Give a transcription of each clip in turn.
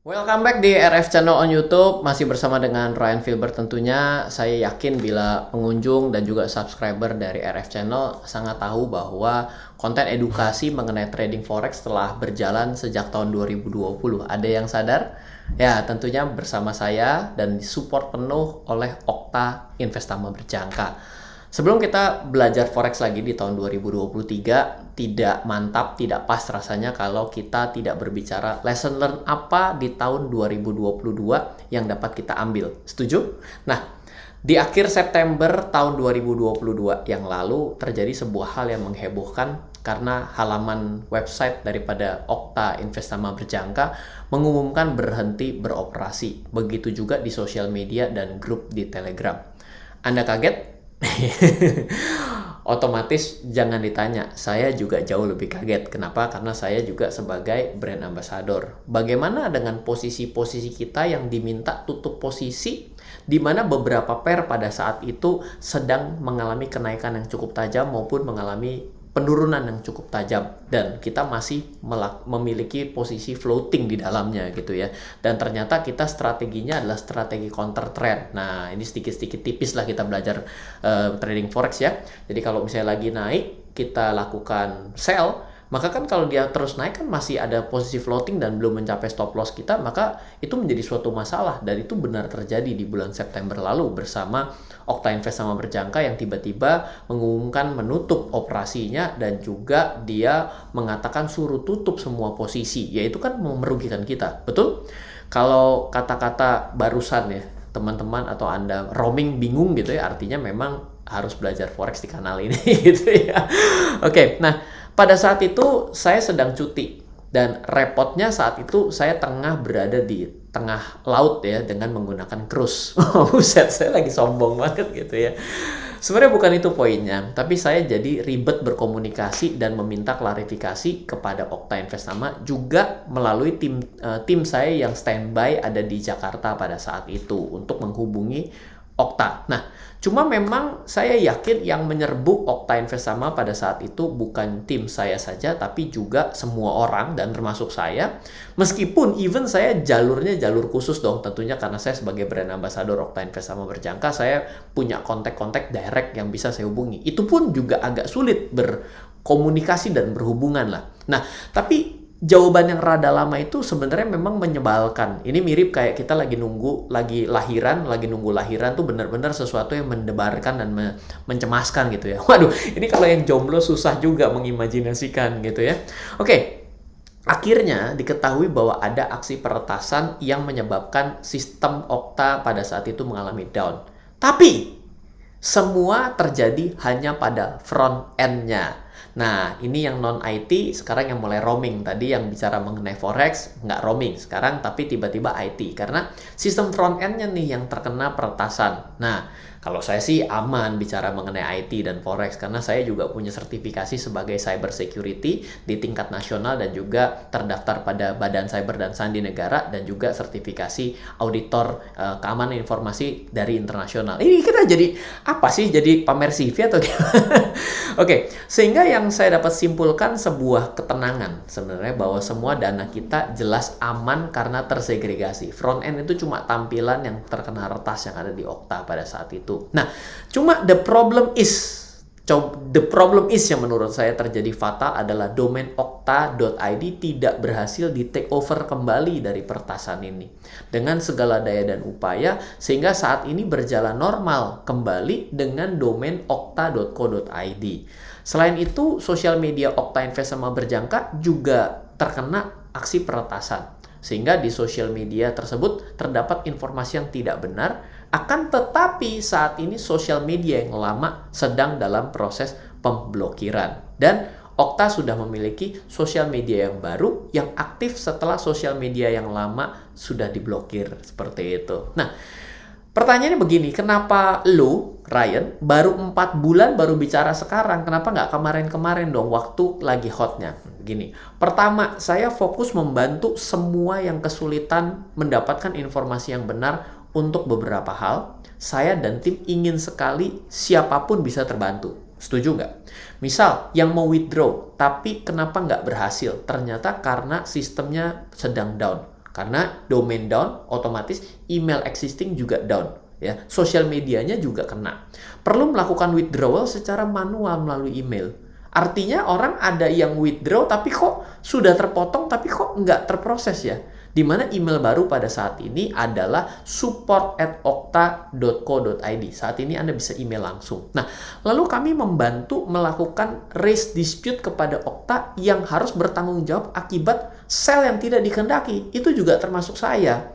Welcome back di RF Channel on YouTube. Masih bersama dengan Ryan Filbert tentunya. Saya yakin bila pengunjung dan juga subscriber dari RF Channel sangat tahu bahwa konten edukasi mengenai trading forex telah berjalan sejak tahun 2020. Ada yang sadar? Ya, tentunya bersama saya dan disupport penuh oleh Okta Investama Berjangka. Sebelum kita belajar forex lagi di tahun 2023, tidak mantap, tidak pas rasanya kalau kita tidak berbicara lesson learn apa di tahun 2022 yang dapat kita ambil. Setuju? Nah, di akhir September tahun 2022 yang lalu terjadi sebuah hal yang menghebohkan karena halaman website daripada Okta Investama Berjangka mengumumkan berhenti beroperasi. Begitu juga di sosial media dan grup di Telegram. Anda kaget? Otomatis jangan ditanya, saya juga jauh lebih kaget. Kenapa? Karena saya juga sebagai brand ambassador. Bagaimana dengan posisi-posisi kita yang diminta tutup posisi, di mana beberapa pair pada saat itu sedang mengalami kenaikan yang cukup tajam maupun mengalami penurunan yang cukup tajam, dan kita masih memiliki posisi floating di dalamnya gitu ya. Dan ternyata kita strateginya adalah strategi counter trend. Nah, ini sedikit-sedikit tipis lah kita belajar trading forex ya. Jadi kalau misalnya lagi naik kita lakukan sell, maka kan kalau dia terus naik kan masih ada posisi floating dan belum mencapai stop loss kita, maka itu menjadi suatu masalah. Dan itu benar terjadi di bulan September lalu bersama Okta Investama Berjangka yang tiba-tiba mengumumkan menutup operasinya dan juga dia mengatakan suruh tutup semua posisi, yaitu kan merugikan kita, betul? Kalau kata-kata barusan ya teman-teman atau Anda roaming bingung gitu ya, artinya memang harus belajar forex di kanal ini gitu ya. Oke, nah pada saat itu saya sedang cuti dan repotnya saat itu saya tengah berada di tengah laut ya dengan menggunakan cruise. Buset, saya lagi sombong banget gitu ya. Sebenarnya bukan itu poinnya, tapi saya jadi ribet berkomunikasi dan meminta klarifikasi kepada Okta Investama juga melalui tim saya yang standby ada di Jakarta pada saat itu untuk menghubungi Okta. Nah, cuma memang saya yakin yang menyerbu Okta Investama pada saat itu bukan tim saya saja, tapi juga semua orang dan termasuk saya. Meskipun even saya jalurnya jalur khusus dong, tentunya karena saya sebagai brand ambassador Okta Investama Berjangka, saya punya kontak-kontak direct yang bisa saya hubungi. Itu pun juga agak sulit berkomunikasi dan berhubungan lah. Nah, tapi jawaban yang rada lama itu sebenarnya memang menyebalkan. Ini mirip kayak kita lagi nunggu lahiran tuh benar-benar sesuatu yang mendebarkan dan mencemaskan gitu ya. Waduh, ini kalau yang jomblo susah juga mengimajinasikan gitu ya. Oke. Akhirnya diketahui bahwa ada aksi peretasan yang menyebabkan sistem Okta pada saat itu mengalami down. Tapi semua terjadi hanya pada front end-nya. Nah, ini yang non-IT, sekarang yang mulai roaming. Tadi yang bicara mengenai forex, nggak roaming. Sekarang tapi tiba-tiba IT. Karena sistem front end-nya nih yang terkena peretasan. Nah, kalau saya sih aman bicara mengenai IT dan forex. Karena saya juga punya sertifikasi sebagai cyber security di tingkat nasional dan juga terdaftar pada Badan Cyber dan Sandi Negara dan juga sertifikasi auditor keamanan informasi dari internasional. Ini kita jadi apa sih? Jadi pamer CV atau gimana? Oke, sehingga yang saya dapat simpulkan sebuah ketenangan sebenarnya bahwa semua dana kita jelas aman karena tersegregasi. Front end itu cuma tampilan yang terkena retas yang ada di Okta pada saat itu. Nah, cuma the problem is yang menurut saya terjadi fatal adalah domain okta.id tidak berhasil di take over kembali dari peretasan ini dengan segala daya dan upaya, sehingga saat ini berjalan normal kembali dengan domain okta.co.id. Selain itu, sosial media Okta Investama Berjangka juga terkena aksi peretasan, sehingga di sosial media tersebut terdapat informasi yang tidak benar. Akan tetapi saat ini sosial media yang lama sedang dalam proses pemblokiran, dan Okta sudah memiliki sosial media yang baru yang aktif setelah sosial media yang lama sudah diblokir seperti itu. Nah, pertanyaannya begini, kenapa lu, Ryan, baru 4 bulan baru bicara sekarang? Kenapa nggak kemarin-kemarin dong, waktu lagi hotnya? Gini, pertama, saya fokus membantu semua yang kesulitan mendapatkan informasi yang benar untuk beberapa hal. Saya dan tim ingin sekali siapapun bisa terbantu. Setuju nggak? Misal, yang mau withdraw, tapi kenapa nggak berhasil? Ternyata karena sistemnya sedang down. Karena domain down, otomatis email existing juga down. Ya, sosial medianya juga kena. Perlu melakukan withdrawal secara manual melalui email. Artinya orang ada yang withdraw tapi kok sudah terpotong tapi kok nggak terproses ya. Di mana email baru pada saat ini adalah support@okta.co.id. Saat ini Anda bisa email langsung. Nah, lalu kami membantu melakukan raise dispute kepada Okta yang harus bertanggung jawab akibat sel yang tidak dikehendaki. Itu juga termasuk saya.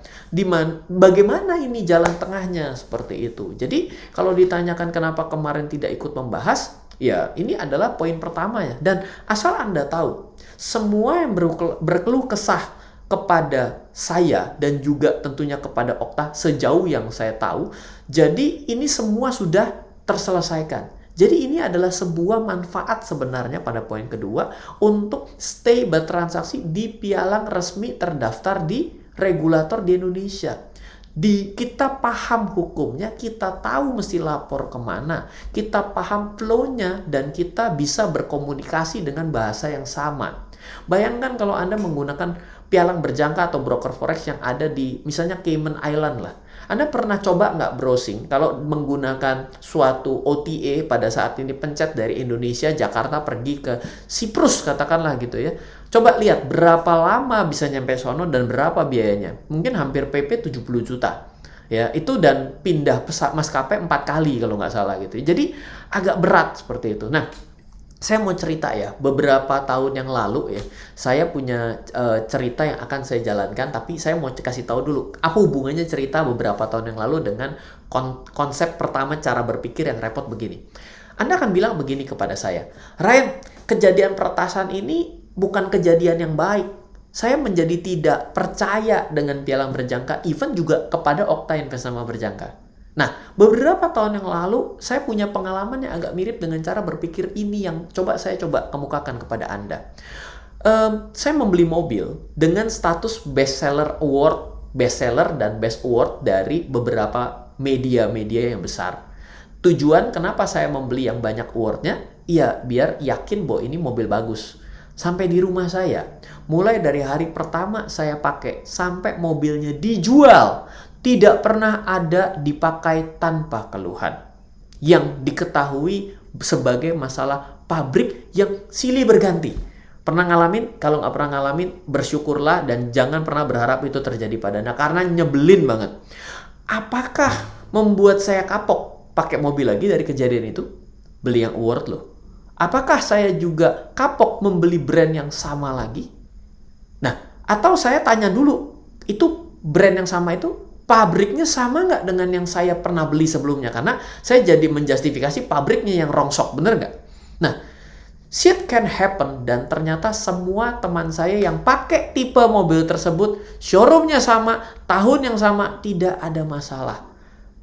Bagaimana ini jalan tengahnya seperti itu. Jadi, kalau ditanyakan kenapa kemarin tidak ikut membahas, ya ini adalah poin pertama ya. Dan asal Anda tahu, semua yang berkeluh kesah kepada saya dan juga tentunya kepada Okta sejauh yang saya tahu. Jadi ini semua sudah terselesaikan. Jadi ini adalah sebuah manfaat sebenarnya pada poin kedua untuk stay bertransaksi di pialang resmi terdaftar di regulator di Indonesia. Kita paham hukumnya, kita tahu mesti lapor kemana, kita paham flow-nya, dan kita bisa berkomunikasi dengan bahasa yang sama. Bayangkan kalau Anda menggunakan pialang berjangka atau broker forex yang ada di misalnya Cayman Island lah. Anda pernah coba nggak browsing kalau menggunakan suatu OTA pada saat ini pencet dari Indonesia, Jakarta pergi ke Siprus katakanlah gitu ya. Coba lihat berapa lama bisa nyampe sono dan berapa biayanya. Mungkin hampir PP 70 juta. Ya, itu dan pindah maskapai 4 kali kalau nggak salah gitu. Jadi agak berat seperti itu. Nah, saya mau cerita ya, beberapa tahun yang lalu ya, saya punya cerita yang akan saya jalankan, tapi saya mau kasih tahu dulu, apa hubungannya cerita beberapa tahun yang lalu dengan konsep pertama cara berpikir yang repot begini. Anda akan bilang begini kepada saya, Ryan, kejadian peretasan ini bukan kejadian yang baik. Saya menjadi tidak percaya dengan pialang berjangka, even juga kepada Okta Investama Berjangka. Nah, beberapa tahun yang lalu, saya punya pengalaman yang agak mirip dengan cara berpikir ini yang saya coba kemukakan kepada Anda. Saya membeli mobil dengan status bestseller dan best award dari beberapa media-media yang besar. Tujuan kenapa saya membeli yang banyak awardnya? Ya, biar yakin bahwa ini mobil bagus. Sampai di rumah saya, mulai dari hari pertama saya pakai, sampai mobilnya dijual, tidak pernah ada dipakai tanpa keluhan. Yang diketahui sebagai masalah pabrik yang silih berganti. Pernah ngalamin? Kalau nggak pernah ngalamin, bersyukurlah dan jangan pernah berharap itu terjadi pada Anda. Karena nyebelin banget. Apakah membuat saya kapok pakai mobil lagi dari kejadian itu? Beli yang award loh. Apakah saya juga kapok membeli brand yang sama lagi? Nah, atau saya tanya dulu, itu brand yang sama itu pabriknya sama nggak dengan yang saya pernah beli sebelumnya? Karena saya jadi menjustifikasi pabriknya yang rongsok, bener nggak? Nah, shit can happen dan ternyata semua teman saya yang pakai tipe mobil tersebut, showroomnya sama, tahun yang sama, tidak ada masalah.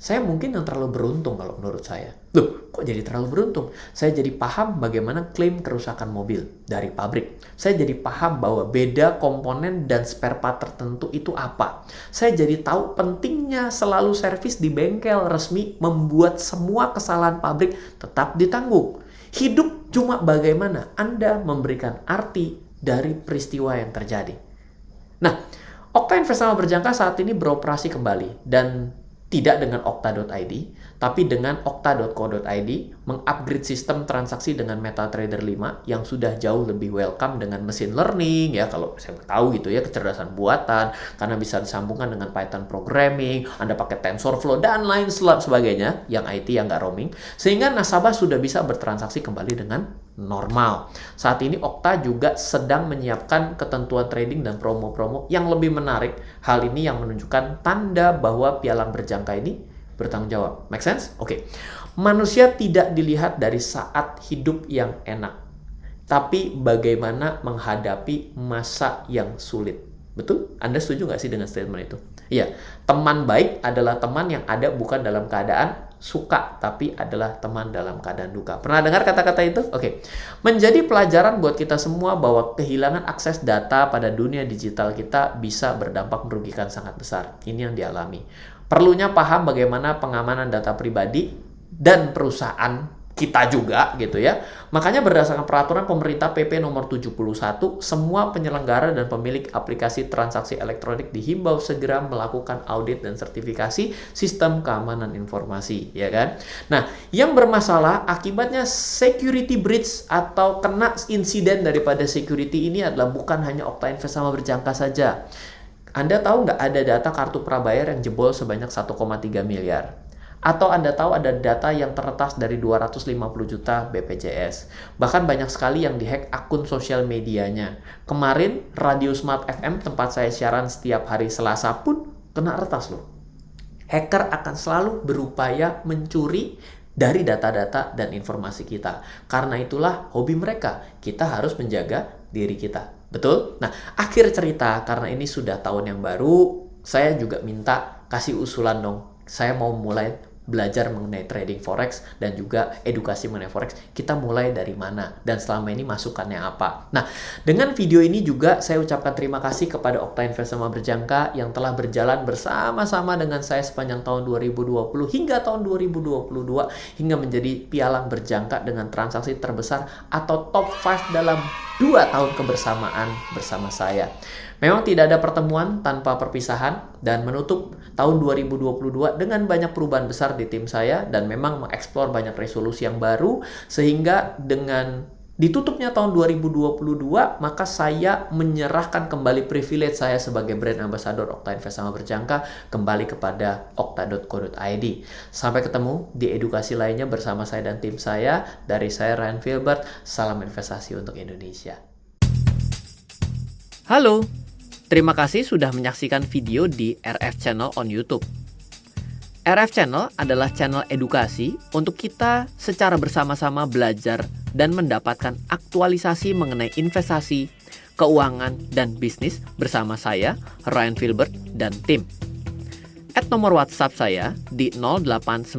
Saya mungkin yang terlalu beruntung kalau menurut saya. Loh, kok jadi terlalu beruntung? Saya jadi paham bagaimana klaim kerusakan mobil dari pabrik. Saya jadi paham bahwa beda komponen dan spare part tertentu itu apa. Saya jadi tahu pentingnya selalu servis di bengkel resmi membuat semua kesalahan pabrik tetap ditanggung. Hidup cuma bagaimana Anda memberikan arti dari peristiwa yang terjadi. Nah, Okta Investama Berjangka saat ini beroperasi kembali dan tidak dengan okta.id, tapi dengan okta.co.id, mengupgrade sistem transaksi dengan MetaTrader 5 yang sudah jauh lebih welcome dengan machine learning, ya kalau saya tahu gitu ya, kecerdasan buatan, karena bisa disambungkan dengan Python programming, Anda pakai TensorFlow, dan lain sebagainya, yang IT yang nggak roaming, sehingga nasabah sudah bisa bertransaksi kembali dengan normal. Saat ini Okta juga sedang menyiapkan ketentuan trading dan promo-promo yang lebih menarik. Hal ini yang menunjukkan tanda bahwa pialang berjangka ini bertanggung jawab. Make sense? Oke. Manusia tidak dilihat dari saat hidup yang enak, tapi bagaimana menghadapi masa yang sulit. Betul? Anda setuju nggak sih dengan statement itu? Iya. Teman baik adalah teman yang ada bukan dalam keadaan suka, tapi adalah teman dalam keadaan duka. Pernah dengar kata-kata itu? Oke. Menjadi pelajaran buat kita semua bahwa kehilangan akses data pada dunia digital kita bisa berdampak merugikan sangat besar. Ini yang dialami. Perlunya paham bagaimana pengamanan data pribadi dan perusahaan kita juga gitu ya. Makanya berdasarkan peraturan pemerintah PP nomor 71, semua penyelenggara dan pemilik aplikasi transaksi elektronik dihimbau segera melakukan audit dan sertifikasi sistem keamanan informasi, ya kan? Nah, yang bermasalah akibatnya security breach atau kena insiden daripada security ini adalah bukan hanya Okta Invest sama Berjangka saja. Anda tahu nggak ada data kartu prabayar yang jebol sebanyak 1,3 miliar? Atau Anda tahu ada data yang terretas dari 250 juta BPJS. Bahkan banyak sekali yang dihack akun sosial medianya. Kemarin Radio Smart FM tempat saya siaran setiap hari Selasa pun kena retas loh. Hacker akan selalu berupaya mencuri dari data-data dan informasi kita. Karena itulah hobi mereka. Kita harus menjaga diri kita. Betul? Nah, akhir cerita, karena ini sudah tahun yang baru, saya juga minta kasih usulan dong. Saya mau mulai belajar mengenai trading forex dan juga edukasi mengenai forex. Kita mulai dari mana dan selama ini masukannya apa. Nah, dengan video ini juga saya ucapkan terima kasih kepada Okta Invest sama Berjangka yang telah berjalan bersama-sama dengan saya sepanjang tahun 2020 hingga tahun 2022 hingga menjadi pialang berjangka dengan transaksi terbesar atau top 5 dalam 2 tahun kebersamaan bersama saya. Memang tidak ada pertemuan tanpa perpisahan dan menutup tahun 2022 dengan banyak perubahan besar di tim saya dan memang mengeksplor banyak resolusi yang baru sehingga dengan ditutupnya tahun 2022 maka saya menyerahkan kembali privilege saya sebagai brand ambassador Okta Invest sama Berjangka kembali kepada okta.co.id. Sampai ketemu di edukasi lainnya bersama saya dan tim saya. Dari saya Ryan Filbert, salam investasi untuk Indonesia. Halo. Terima kasih sudah menyaksikan video di RF Channel on YouTube. RF Channel adalah channel edukasi untuk kita secara bersama-sama belajar dan mendapatkan aktualisasi mengenai investasi, keuangan, dan bisnis bersama saya, Ryan Filbert, dan tim. Add nomor WhatsApp saya di 0895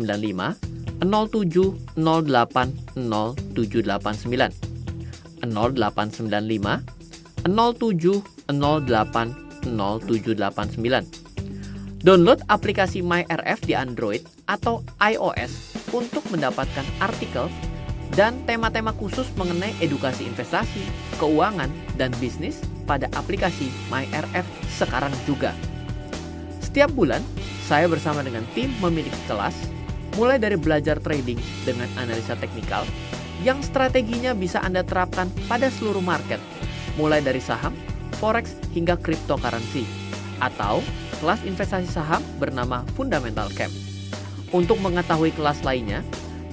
07 08 0789 0895 07 08 0789. Download aplikasi MyRF di Android atau iOS untuk mendapatkan artikel dan tema-tema khusus mengenai edukasi investasi, keuangan, dan bisnis pada aplikasi MyRF sekarang juga. Setiap bulan, saya bersama dengan tim memiliki kelas, mulai dari belajar trading dengan analisa teknikal, yang strateginya bisa Anda terapkan pada seluruh market, mulai dari saham, forex, hingga cryptocurrency, atau kelas investasi saham bernama Fundamental Camp. Untuk mengetahui kelas lainnya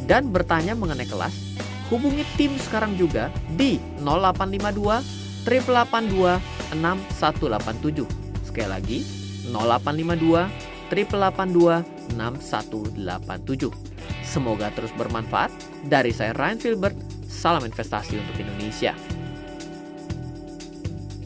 dan bertanya mengenai kelas, hubungi tim sekarang juga di 0852 882 6187. Sekali lagi, 0852 882 6187. Semoga terus bermanfaat. Dari saya Ryan Filbert, salam investasi untuk Indonesia.